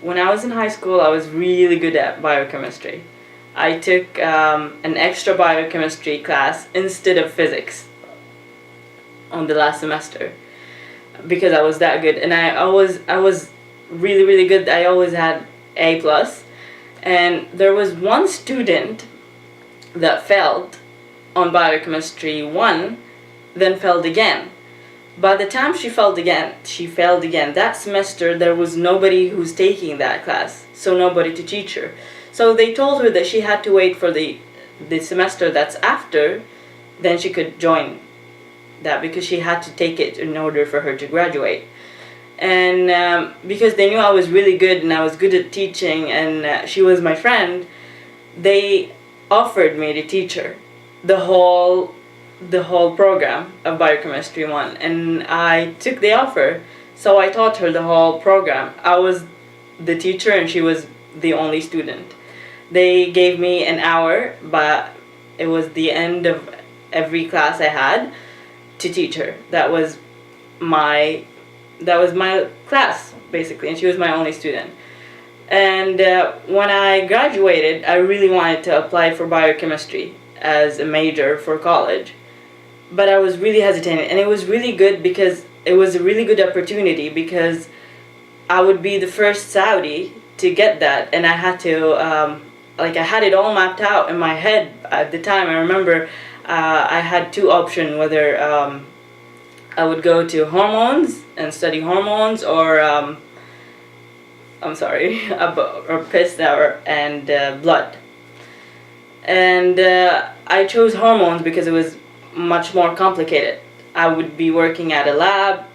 when I was in high school, I was really good at biochemistry. I took an extra biochemistry class instead of physics on the last semester because I was that good, and I was really really good. I always had A plus, and there was one student that failed on biochemistry 1, then failed again. By the time she failed again. That semester there was nobody who's taking that class, so nobody to teach her. So they told her that she had to wait for the semester that's after, then she could join that, because she had to take it in order for her to graduate. And because they knew I was really good and I was good at teaching, and she was my friend, they offered me to teach her the whole program of biochemistry 1, and I took the offer. So I taught her the whole program. I was the teacher and she was the only student. They gave me an hour, but it was the end of every class I had, to teach her. That was my class, basically, and she was my only student. And when I graduated, I really wanted to apply for biochemistry as a major for college, but I was really hesitant, and it was really good because it was a really good opportunity, because I would be the first Saudi to get that, and I had to I had it all mapped out in my head at the time. I remember I had two options, whether I would go to hormones and study hormones, or or piss and blood. And I chose hormones because it was much more complicated. I would be working at a lab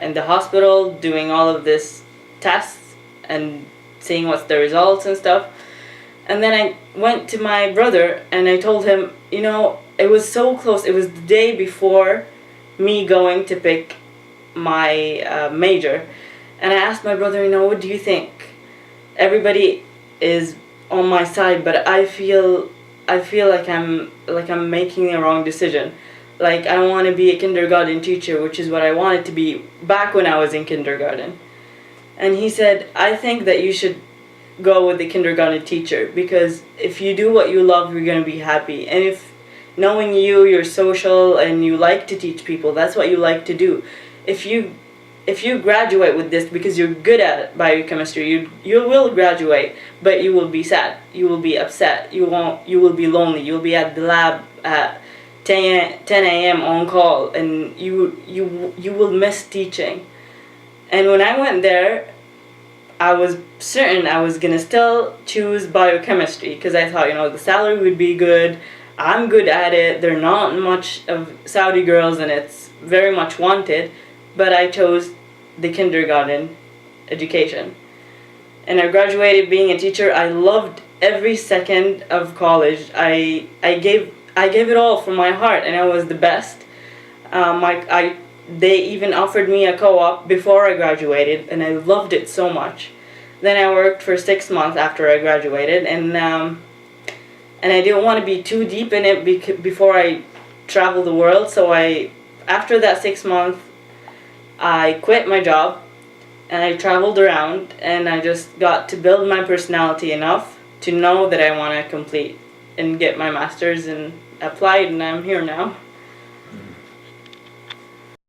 in the hospital, doing all of this tests and seeing what's the results and stuff. And then I went to my brother and I told him, it was so close. It was the day before me going to pick my major. And I asked my brother, what do you think? Everybody is on my side, but I feel like I'm making the wrong decision. Like, I want to be a kindergarten teacher, which is what I wanted to be back when I was in kindergarten. And he said, I think that you should go with the kindergarten teacher, because if you do what you love, you're going to be happy. And if, knowing you're social and you like to teach people, that's what you like to do. If you graduate with this because you're good at biochemistry, you will graduate, but you will be sad, you will be upset, you will be lonely, you'll be at the lab at 10 a.m. on call, and you will miss teaching. And when I went there, I was certain I was gonna still choose biochemistry, because I thought, the salary would be good, I'm good at it, there are not much of Saudi girls and it's very much wanted. But I chose the kindergarten education. And I graduated being a teacher. I loved every second of college. I gave it all from my heart, and I was the best. They even offered me a co-op before I graduated, and I loved it so much. Then I worked for 6 months after I graduated, and I didn't want to be too deep in it before I traveled the world. So after that 6 months, I quit my job and I traveled around, and I just got to build my personality enough to know that I want to complete and get my master's and applied, and I'm here now.